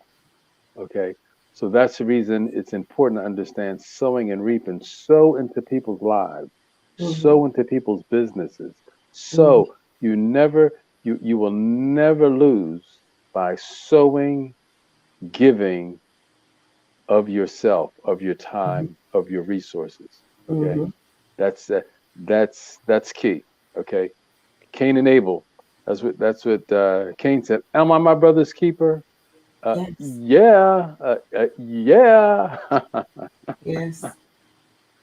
Okay. So that's the reason it's important to understand sowing and reaping. Sow into people's lives, Hmm. sow into people's businesses. Hmm. So you will never lose by sowing, giving of yourself, of your time, of your resources. Okay. Hmm. That's that's key. Okay. Cain and Abel. That's what Cain said. Am I my brother's keeper? Yes. Yeah. Yes.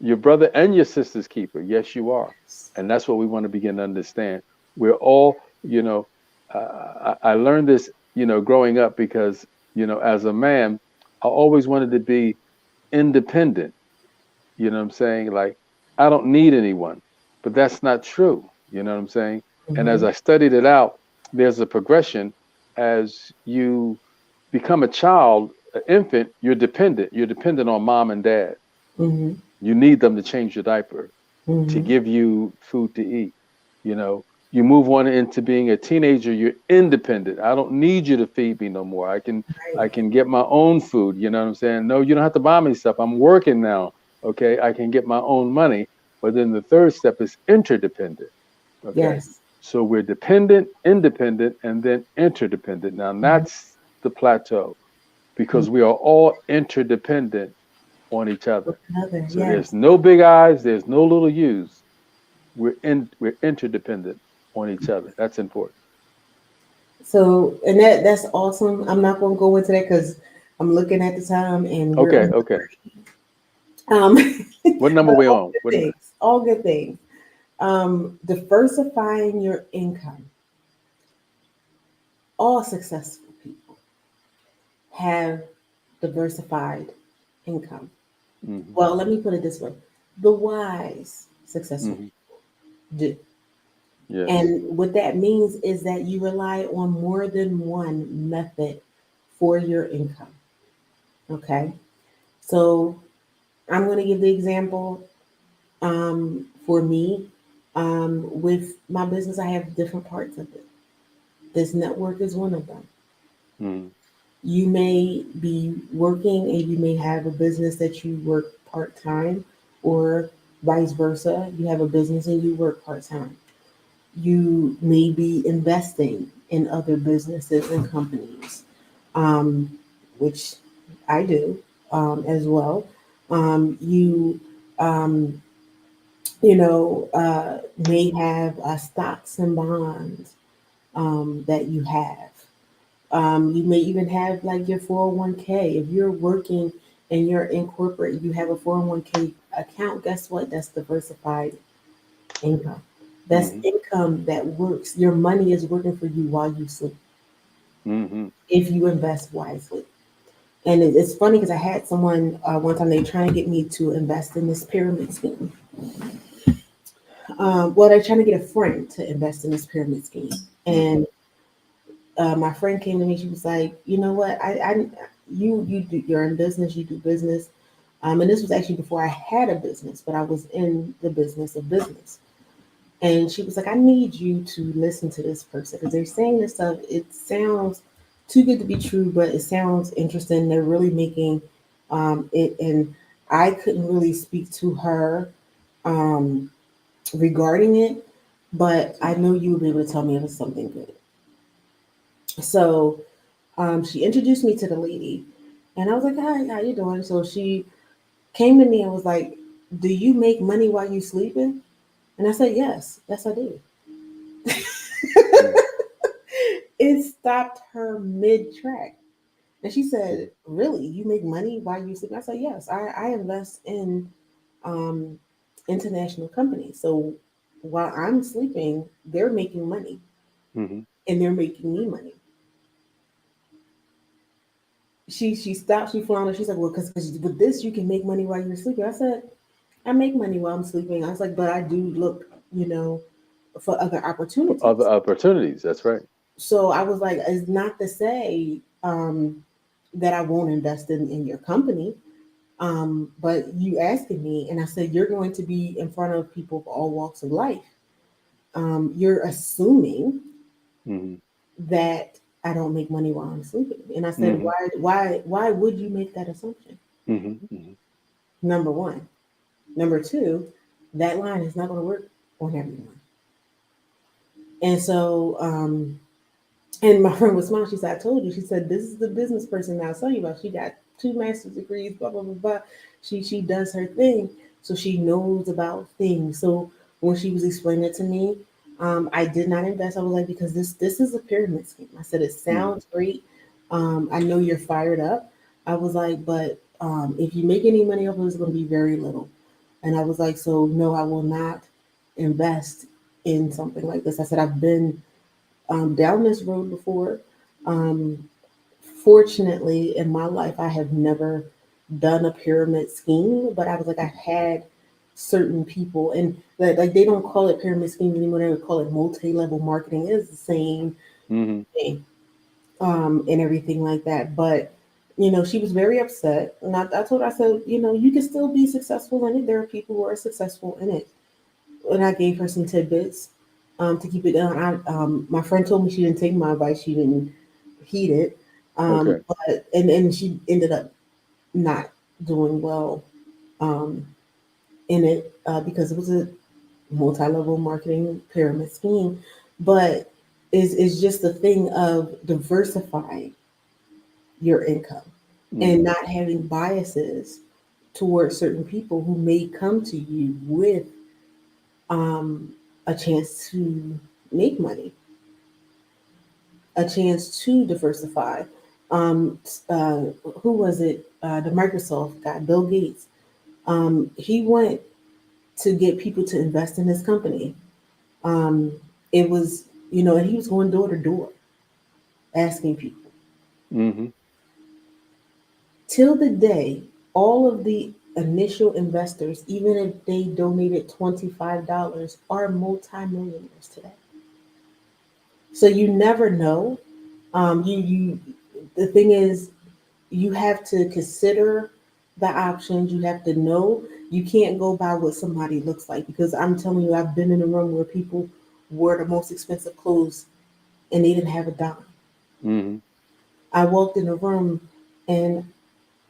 Your brother and your sister's keeper. Yes, you are. Yes. And that's what we want to begin to understand. We're all, I learned this, growing up because, as a man, I always wanted to be independent. You know what I'm saying? Like, I don't need anyone, but that's not true. You know what I'm saying? And as Hmm. I studied it out, there's a progression as you become a child, an infant, you're dependent. You're dependent on mom and dad. Hmm. You need them to change your diaper, to Hmm. give you food to eat. You move on into being a teenager, you're independent. I don't need you to feed me no more. I Right. can get my own food. You know what I'm saying? No, you don't have to buy me stuff. I'm working now. Okay. I can get my own money. But then the third step is interdependent. Okay. Yes. So we're dependent, independent, and then interdependent. Now Mhm. that's the plateau Mhm. because we are all interdependent on each other. Another, So there's yes. no big I's, there's no little U's. We're interdependent on each other. That's important. So, and that's awesome. I'm not going to go into that because I'm looking at the time and we're Okay, on. okay. Um, What number but we all on? good things. All good things. Diversifying your income. All successful people have diversified income. Mm-hmm, Well, let me put it this way: the wise successful mm-hmm. do. Yes. And what that means is that you rely on more than one method for your income. Okay. So I'm going to give the example for me. With my business, I have different parts of it. This network is one of them. Mm-hmm, You may be working and you may have a business that you work part time, or vice versa. You have a business and you work part time. You may be investing in other businesses and companies, um, which I do as well. You, um, may have stocks and bonds that you have. You may even have like your 401k. If you're working and you're in corporate, you have a 401k account, guess what? That's diversified income. That's mm-hmm, income that works. Your money is working for you while you sleep mm-hmm. if you invest wisely. And it's funny because I had someone one time they were trying to get me to invest in this pyramid scheme. Well, they're trying to get a friend to invest in this pyramid scheme. Mm-hmm. And my friend came to me. She was like, "You know what? You're in business. You do business." And this was actually before I had a business, but I was in the business of business. And she was like, "I need you to listen to this person because they're saying this stuff. It sounds too good to be true, but it sounds interesting. They're really making it." And I couldn't really speak to her um, regarding it, but I know you would be able to tell me if it's something good. So she introduced me to the lady, and I was like, "Hi, how you doing?" So she came to me and was like, "Do you make money while you sleeping?" And I said, yes, I do. It stopped her mid track. And she said, "Really? You make money while you sleep?" I said, "Yes, I invest in um, international companies. So while I'm sleeping, they're making money Mm-hmm. and they're making me money." She stopped, she floundered. She's like, "Well, because with this, you can make money while you're sleeping." I said, "I make money while I'm sleeping." I was like, "But I do look, for other For other opportunities." opportunities. That's right. So I was like, it's not to say that I won't invest in your company. But you asking me, and I said, you're going to be in front of people of all walks of life. You're assuming Mm-hmm, that I don't make money while I'm sleeping. And I said, mm-hmm, why would you make that assumption? mm-hmm, mm-hmm. Number one. Number two, that line is not going to work on everyone. And so, and my friend was smiling. She said, "I told you." She said, "This is the business person that I was telling you about. She got two master's degrees, blah, blah, blah, blah. She does her thing. So she knows about things." So when she was explaining it to me, I did not invest. I was like, because this is a pyramid scheme. I said, "It Mm-hmm. sounds great. I know you're fired up." I was like, "But if you make any money off of it, it's going to be very little." And I was like, "So no, I will not invest in something like this." I said, "I've been down this road before. Um, Fortunately, in my life, I have never done a pyramid scheme, but I was like, I've had certain people, and like they don't call it pyramid scheme anymore. They would call it multi-level marketing. It's the same Mm-hmm. thing, and everything like that. But she was very upset, and I told her, I said, you can still be successful in it. There are people who are successful in it, and I gave her some tidbits to keep it down. My friend told me she didn't take my advice. She didn't heed it, Okay. but and she ended up not doing well um, in it because it was a multi-level marketing pyramid scheme, but is just the thing of diversifying your income and Mm-hmm. not having biases towards certain people who may come to you with um, a chance to make money, a chance to diversify. Um, uh, who was it? The Microsoft guy, Bill Gates. He went to get people to invest in his company. Um, it was, and he was going door to door asking people. Mm-hmm. Till the day, all of the initial investors, even if they donated $25, are multimillionaires today. So you never know. You the thing is, you have to consider the options. You have to know you can't go by what somebody looks like, because I'm telling you, I've been in a room where people wore the most expensive clothes and they didn't have a dime. Mm-hmm. I walked in a room and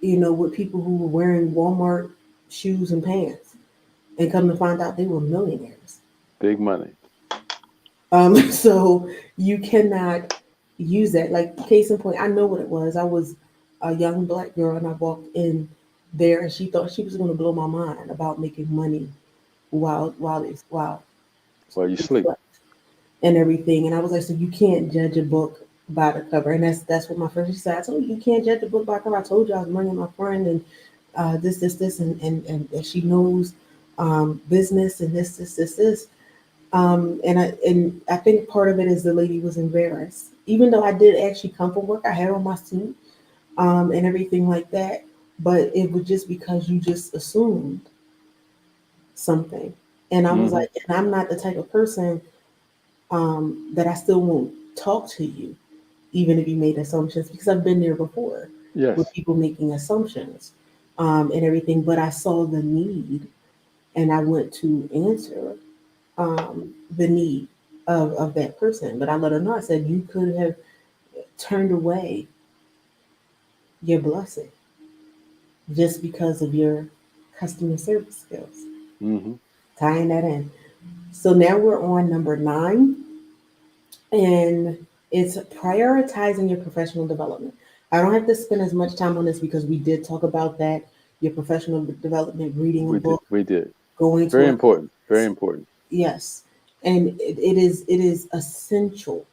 with people who were wearing Walmart shoes and pants, and come to find out they were millionaires. Big money. So you cannot use that. Like, case in point, I know what it was. I was a young black girl and I walked in there and she thought she was going to blow my mind about making money while While you they sleep. slept and everything. And I was like, so you can't judge a book by the cover. And that's what my friend, she said. I told you, you can't judge a book by the cover. I told you I was bringing my friend, and this, and she knows business, and this. And I think part of it is the lady was embarrassed. Even though I did actually come from work, I had on my suit and everything like that. But it was just because you just assumed something. And I was Mm-hmm. like, and I'm not the type of person that I still won't talk to you, even if you made assumptions, because I've been there before with Yes. people making assumptions and everything. But I saw the need and I went to answer the need of that person. But I let her know, I said, you could have turned away your blessing just because of your customer service skills. Mm-hmm. Tying that in. So now we're on number 9, and it's prioritizing your professional development. I don't have to spend as much time on this because we did talk about that. Your professional development, reading a We did. book, We did. going to Very a important. Very class. important. Yes, and it is essential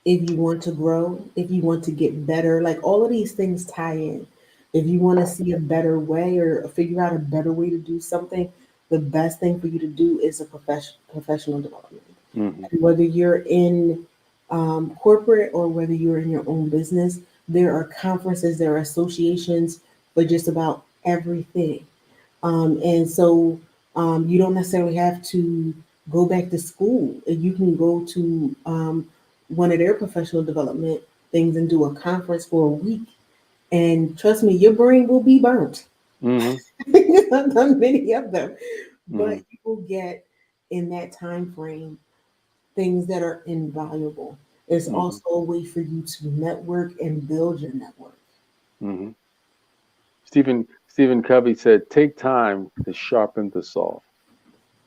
if you want to grow, if you want to get better. Like, all of these things tie in. If you want to see a better way or figure out a better way to do something, the best thing for you to do is a professional development. Mm-hmm. And whether you're in corporate or whether you're in your own business, there are conferences, there are associations for just about everything. And so you don't necessarily have to go back to school. You can go to one of their professional development things and do a conference for a week. And trust me, your brain will be burnt. Mm-hmm. I've done many of them, Mm-hmm. but you will get in that time frame things that are invaluable. It's Mm-hmm. also a way for you to network and build your network. Mm-hmm. Stephen Covey said, "Take time to sharpen the saw.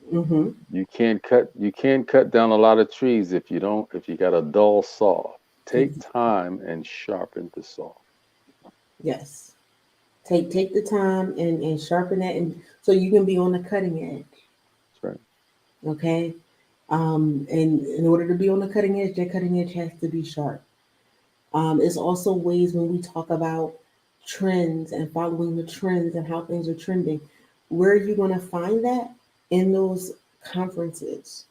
Hmm. You can't cut down a lot of trees if you got a dull saw. Take Exactly. time and sharpen the saw." Yes. Take the time and sharpen that, and so you can be on the cutting edge. That's right. Okay. And in order to be on the cutting edge, that cutting edge has to be sharp. It's also ways when we talk about trends and following the trends and how things are trending. Where are you going to find that? In those conferences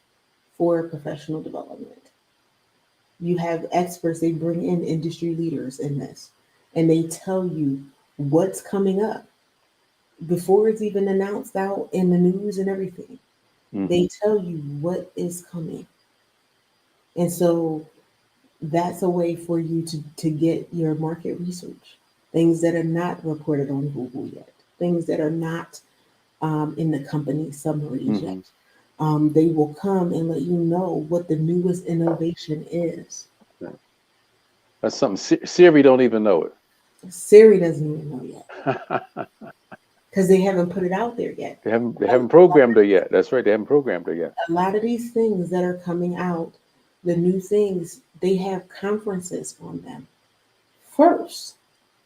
for professional development. You have experts, they bring in industry leaders in this, and they tell you what's coming up before it's even announced out in the news and everything. Mm-hmm. They tell you what is coming. And so that's a way for you to get your market research. Things that are not reported on Google yet, things that are not in the company summaries yet. Mm-hmm. They will come and let you know what the newest innovation is. Yeah. That's something Siri don't even know Siri doesn't even know yet it. because they haven't put it out there yet. They haven't programmed her yet. That's right. They haven't programmed her yet. A lot of these things that are coming out, the new things, they have conferences on them first.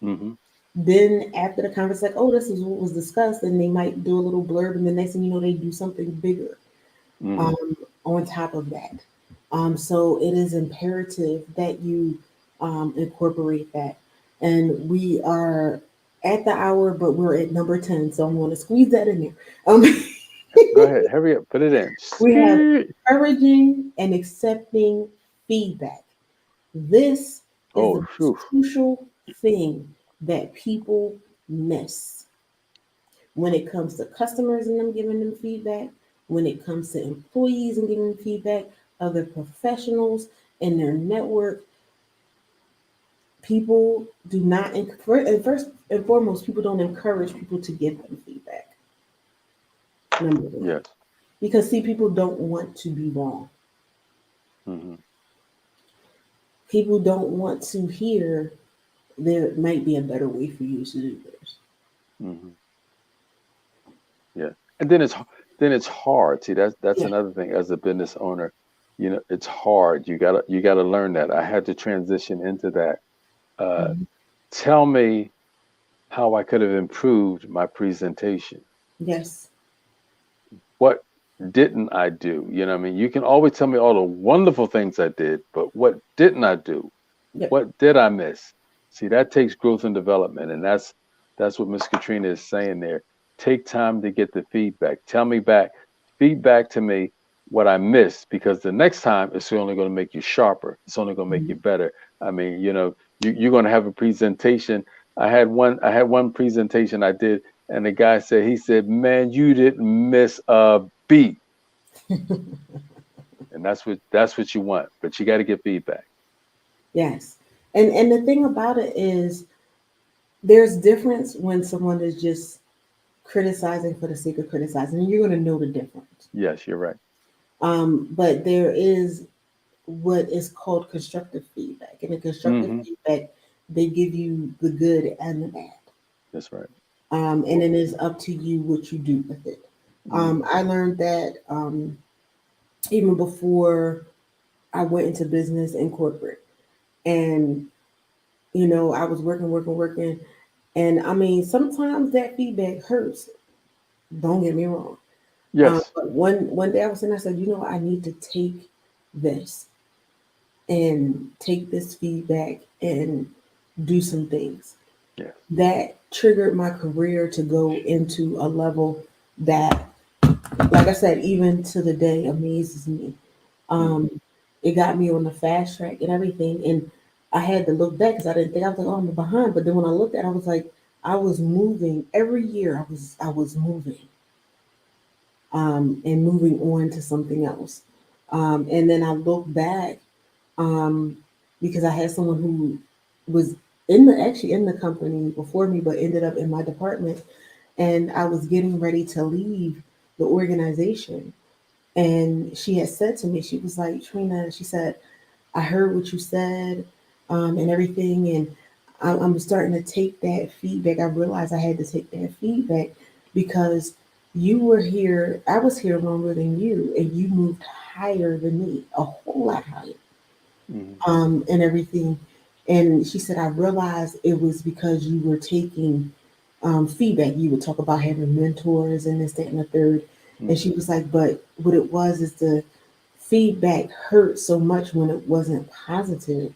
Hmm. Then after the conference, like, oh, this is what was discussed, and they might do a little blurb, and the next thing you know, they do something bigger Hmm. um, on top of that. So it is imperative that you incorporate that. And we are at the hour, but we're at number 10, so I'm going to squeeze that in there. Um, Go ahead. Hurry up. Put it in. we have Skirt. encouraging and accepting feedback. This is the Oh, most phew. crucial thing that people miss when it comes to customers and them giving them feedback, when it comes to employees and giving them feedback, other professionals in their network. People do not, and first and foremost, people don't encourage people to give them feedback. Number one, Yes. because see, people don't want to be wrong. Hmm. People don't want to hear there might be a better way for you to do this. Hmm. Yeah. And then it's hard. See, that's Yeah. another thing as a business owner. It's hard. You gotta learn that. I had to transition into that. Uh, Mhm. Tell me how I could have improved my presentation. Yes. What didn't I do? I mean, you can always tell me all the wonderful things I did, but what didn't I do? Yep. What did I miss? See, that takes growth and development, and that's what Miss Katrina is saying there. Take time to get the feedback. Tell me back, feedback to me what I missed, because the next time it's only going to make you sharper. It's only going to make Mhm. you better. I mean, you're going to have a presentation. I had one presentation I did, and the guy said, he said, "Man, you didn't miss a beat," and that's what you want. But you got to get feedback. Yes. And the thing about it is there's difference when someone is just criticizing for the sake of criticizing, and you're going to know the difference. Yes, you're right. But there is what is called constructive feedback. And the constructive Hmm. feedback, they give you the good and the bad. That's right. And it is up to you what you do with it. Mm-hmm. I learned that even before I went into business and corporate. And, I was working, working, working. And I mean, sometimes that feedback hurts. Don't get me wrong. Yes. But one day I was sitting, I said, I need to take this and take this feedback and do some things. Yes. That triggered my career to go into a level that, like I said, even to the day amazes me. Mm-hmm. Um, it got me on the fast track and everything. And I had to look back because I didn't think I was like, oh, I'm behind. But then when I looked at it, I was like, I was moving every year. I was moving and moving on to something else. And then I look back um, because I had someone who was actually in the company before me, but ended up in my department, and I was getting ready to leave the organization. And she had said to me, she was like, Trina, she said, I heard what you said and everything, and I'm starting to take that feedback. I realized I had to take that feedback because you were here, I was here longer than you, and you moved higher than me, a whole lot higher Mm-hmm. and everything. And she said, I realized it was because you were taking feedback. You would talk about having mentors and this, that, and the third. And Mm-hmm. she was like, but what it was is the feedback hurt so much when it wasn't positive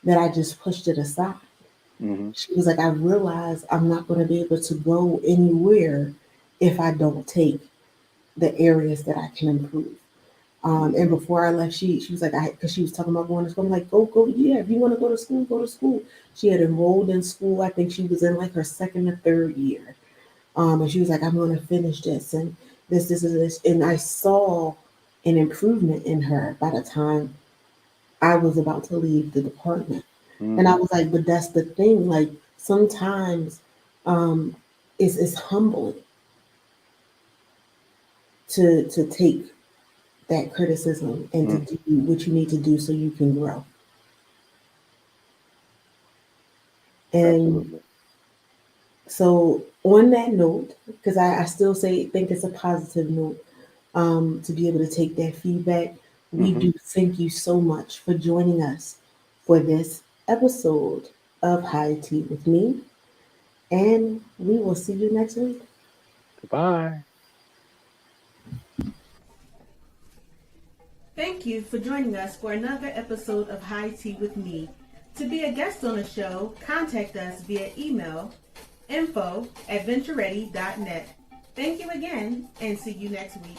that I just pushed it aside. Mm-hmm. She was like, I realized I'm not going to be able to go anywhere if I don't take the areas that I can improve. And Mm-hmm. before I left, she was like, because she was talking about going to school. I'm like, go, yeah. If you want to go to school, go to school. She had enrolled in school. I think she was in like her second or third year. And she was like, I'm going to finish this and this. And I saw an improvement in her by the time I was about to leave the department. And I Mm-hmm. was like, but that's the thing. Like sometimes um, it's humbling to take that criticism and to Mm. do what you need to do so you can grow. And Absolutely. so On that note, because I still think it's a positive note, to be able to take that feedback, we Hmm. do thank you so much for joining us for this episode of High Tea with me, and we will see you next week. Goodbye. Thank you for joining us for another episode of High Tea with me. To be a guest on the show, contact us via email info@ventureready.net. Thank you again, and see you next week.